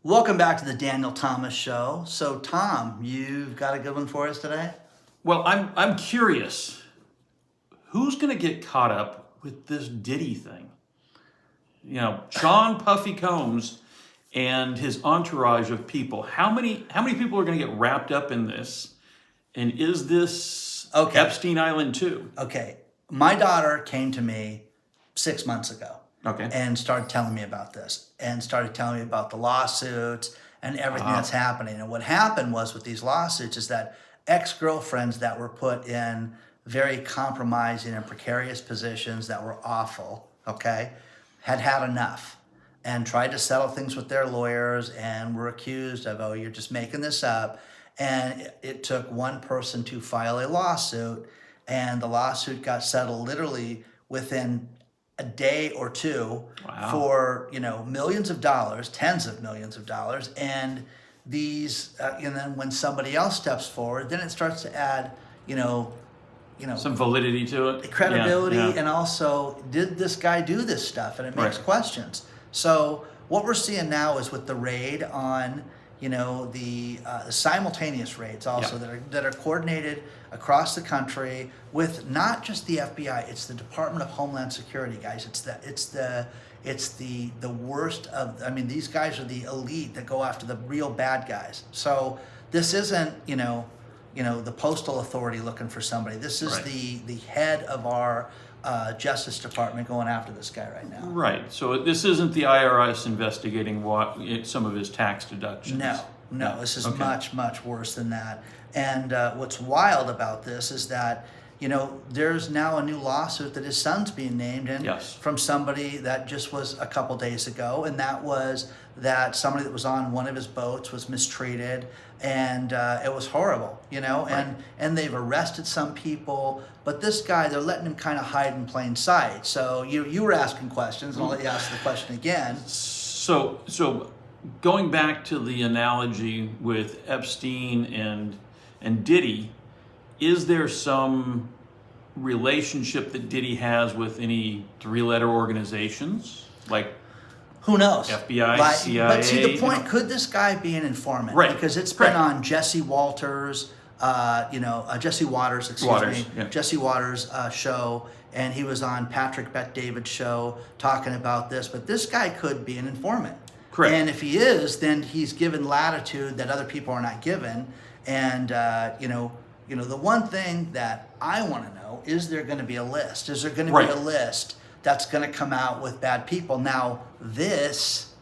Welcome back to the Daniel Thomas Show. So, Tom, you've got a good one for us today? Well, I'm curious. Who's going to get caught up with this Diddy thing? You know, Sean Puffy Combs and his entourage of people. How many people are going to get wrapped up in this? And is this Epstein Island too? Okay. My daughter came to me 6 months ago. Okay. And started telling me about this and started telling me about the lawsuits and everything that's happening. And what happened was with these lawsuits is that ex-girlfriends that were put in very compromising and precarious positions that were awful, had enough and tried to settle things with their lawyers and were accused of, oh, you're just making this up. And it took one person to file a lawsuit, and the lawsuit got settled literally within a day or two. Wow. For millions of dollars, tens of millions of dollars, and these and then when somebody else steps forward, then it starts to add some validity to it, credibility, yeah. And also, did this guy do this stuff? And it makes questions. So what we're seeing now is with the raid on the simultaneous raids also that are coordinated across the country with not just the FBI, it's the Department of Homeland Security, guys. It's the worst of. I mean, these guys are the elite that go after the real bad guys. So this isn't the postal authority looking for somebody. This is the head of our Justice Department going after this guy right now. Right. So this isn't the IRS investigating some of his tax deductions. No. This is much, much worse than that. And what's wild about this is that there's now a new lawsuit that his son's being named in from somebody that just was a couple days ago, and that was that somebody that was on one of his boats was mistreated, and it was horrible, and they've arrested some people, but this guy, they're letting him kind of hide in plain sight. So you were asking questions, and I'll let you ask the question again. So going back to the analogy with Epstein and Diddy, is there some relationship that Diddy has with any three-letter organizations like? Who knows? FBI, CIA. But see, the point, could this guy be an informant? Right. Because it's been on Jesse Waters' show, and he was on Patrick Bet-David's show talking about this. But this guy could be an informant. Correct. And if he is, then he's given latitude that other people are not given. And the one thing that I want to know, is there going to be a list? Is there going to be a list that's going to come out with bad people? Now, this,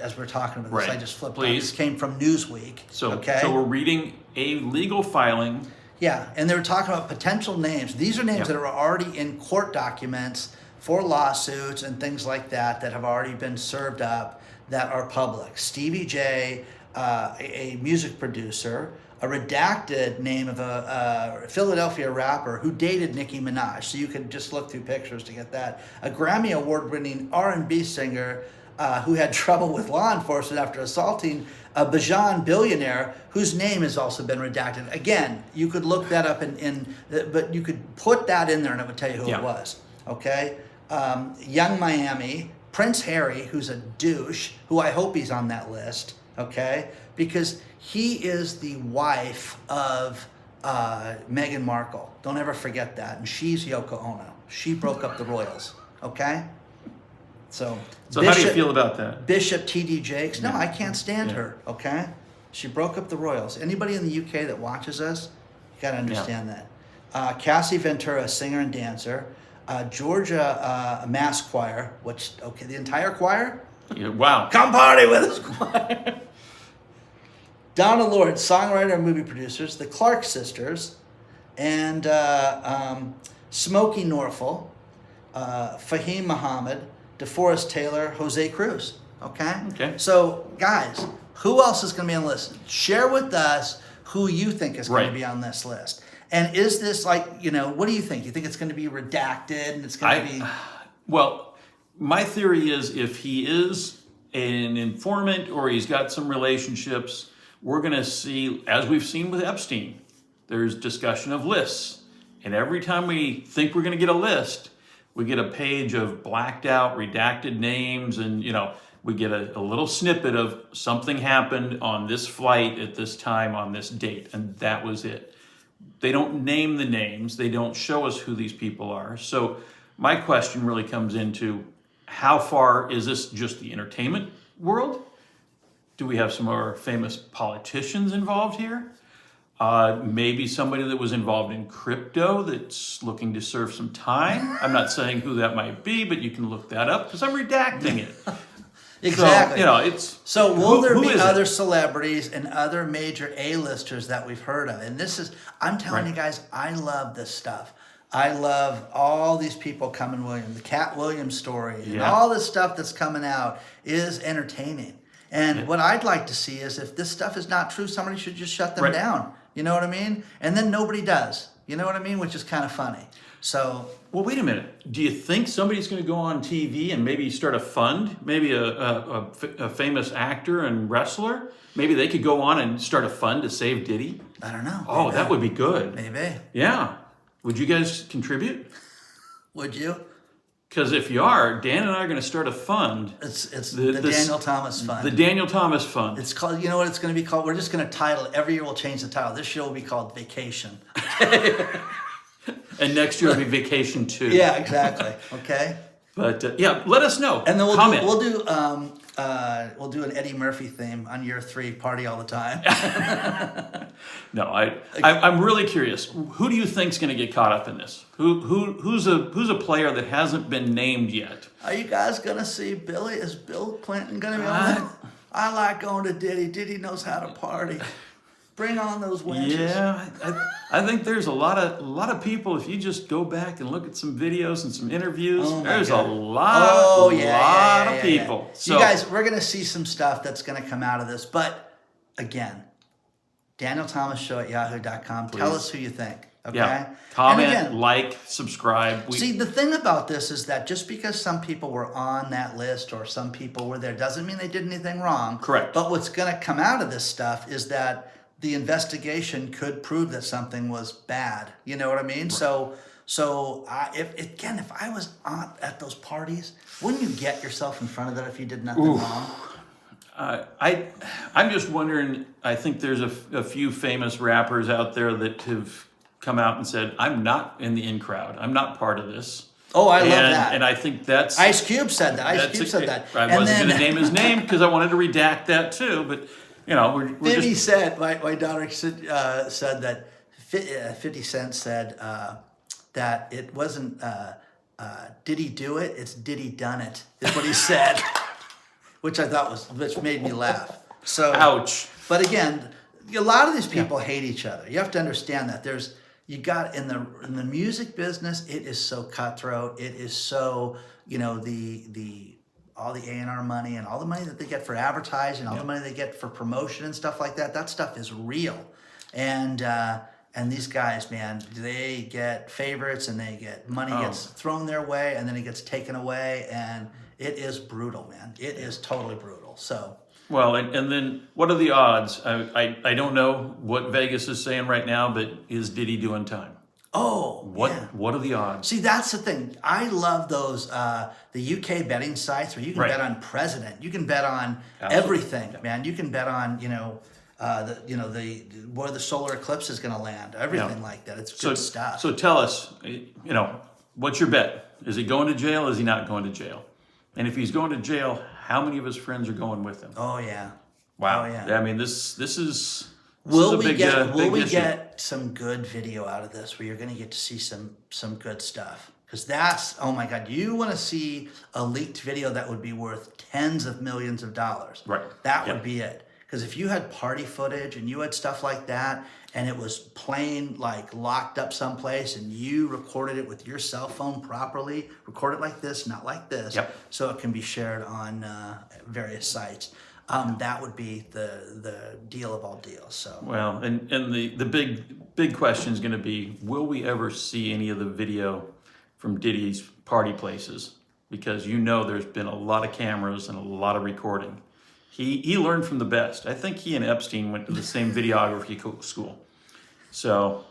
as we're talking about this, I just flipped on. This came from Newsweek. So we're reading a legal filing. Yeah, and they were talking about potential names. These are names that are already in court documents for lawsuits and things like that have already been served up that are public. Stevie J, a music producer, a redacted name of a Philadelphia rapper who dated Nicki Minaj. So you can just look through pictures to get that. A Grammy Award-winning R&B singer who had trouble with law enforcement after assaulting a Bajan billionaire whose name has also been redacted. Again, you could look that up but you could put that in there and it would tell you who it was. Okay? Young Miami, Prince Harry, who's a douche, who I hope he's on that list. Okay? Because he is the wife of Meghan Markle. Don't ever forget that. And she's Yoko Ono. She broke up the royals. Okay? So Bishop, how do you feel about that? Bishop T.D. Jakes. No, I can't stand her. Okay? She broke up the royals. Anybody in the UK that watches us, you got to understand that. Cassie Ventura, singer and dancer. Georgia Mass Choir, the entire choir? Yeah, wow. Come party with us, choir. Donna Lord, songwriter and movie producers, the Clark sisters, and Smokey Norfolk, Fahim Muhammad, DeForest Taylor, Jose Cruz. Okay? So, guys, who else is going to be on the list? Share with us who you think is going to be on this list. And is this what do you think? You think it's going to be redacted and it's going to be... Well, my theory is if he is an informant or he's got some relationships, we're going to see, as we've seen with Epstein, there's discussion of lists. And every time we think we're going to get a list, we get a page of blacked out, redacted names. And, We get a little snippet of something happened on this flight at this time on this date, and that was it. They don't name the names. They don't show us who these people are. So my question really comes into, how far is this just the entertainment world? Do we have some more famous politicians involved here? Maybe somebody that was involved in crypto that's looking to serve some time. I'm not saying who that might be, but you can look that up because I'm redacting it. Exactly. So, it's so will there be other it? celebrities and other major A-listers that we've heard of? And this is, I'm telling you guys, I love this stuff. I love all these people coming, William, the Cat Williams story, and all this stuff that's coming out is entertaining. And what I'd like to see is, if this stuff is not true, somebody should just shut them down. You know what I mean? And then nobody does. You know what I mean? Which is kind of funny. So, well, wait a minute. Do you think somebody's going to go on TV and maybe start a fund? Maybe a famous actor and wrestler? Maybe they could go on and start a fund to save Diddy? I don't know. Oh, that would be good. Maybe. Yeah. Would you guys contribute? Would you? Because if you are, Dan and I are going to start a fund. It's the Daniel Thomas Fund. The Daniel Thomas Fund. It's called, you know what it's going to be called? We're just going to title it. Every year we'll change the title. This show will be called Vacation. And next year will be Vacation 2. Yeah, exactly. Okay. But let us know. And then comment. We'll do an Eddie Murphy theme on year 3, party all the time. No, I'm really curious. Who do you think's going to get caught up in this? Who's a player that hasn't been named yet? Are you guys going to see Billy? Is Bill Clinton going to be on that? I like going to Diddy. Diddy knows how to party. Bring on those wenches. Yeah, I think there's a lot of people. If you just go back and look at some videos and some interviews, there's a lot of people. So, you guys, we're going to see some stuff that's going to come out of this. But again, DanielThomasShow at yahoo.com. Tell us who you think. Okay. Yeah. Comment, like, subscribe. See, the thing about this is that just because some people were on that list or some people were there doesn't mean they did anything wrong. Correct. But what's going to come out of this stuff is that the investigation could prove that something was bad. You know what I mean? Right. So if I was at those parties, wouldn't you get yourself in front of that if you did nothing wrong? I'm just wondering. I think there's a few famous rappers out there that have come out and said, "I'm not in the in crowd. I'm not part of this." Oh, I love that. And I think that's Ice Cube said that. Ice Cube said that. I wasn't going to name his name because I wanted to redact that too, but. You know, we're 50 Cent, my daughter said that 50 Cent said that it wasn't did he do it? It's did he done it? Is what he said, which made me laugh. So, ouch. But again, a lot of these people hate each other. You have to understand that in the music business, it is so cutthroat. It is so, you know, all the A&R money and all the money that they get for advertising, all the money they get for promotion and stuff like that, that stuff is real. And these guys, man, they get favorites and they get money gets thrown their way and then it gets taken away, and it is brutal, man. It is totally brutal. So. Well, and then what are the odds? I don't know what Vegas is saying right now, but is Diddy doing time? Oh, what are the odds? See, that's the thing. I love those the UK betting sites where you can bet on president. You can bet on everything, man. You can bet on where the solar eclipse is going to land. Everything like that. It's good stuff. So tell us, what's your bet? Is he going to jail? Is he not going to jail? And if he's going to jail, how many of his friends are going with him? Oh yeah. Wow. Oh yeah. I mean, this is. Will we get some good video out of this where you're going to get to see some good stuff? Because that's, oh my God, you want to see a leaked video that would be worth tens of millions of dollars. Right. That would be it. Because if you had party footage and you had stuff like that and it was plain like locked up someplace and you recorded it with your cell phone properly, record it like this, not like this, so it can be shared on various sites. That would be the deal of all deals. So well, and the big question is going to be: will we ever see any of the video from Diddy's party places? Because there's been a lot of cameras and a lot of recording. He learned from the best. I think he and Epstein went to the same videography school. So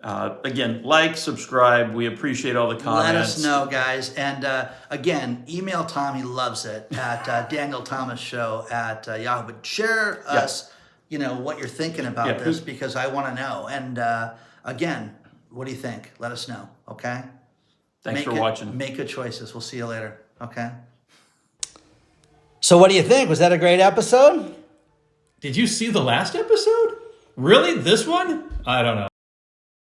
Again, like, subscribe. We appreciate all the comments. Let us know, guys. And again, email Tom. He loves it at DanielThomasShow at Yahoo. But share us, what you're thinking about this, because I want to know. And again, what do you think? Let us know. Okay. Thanks for watching. Make good choices. We'll see you later. Okay. So what do you think? Was that a great episode? Did you see the last episode? Really? This one? I don't know.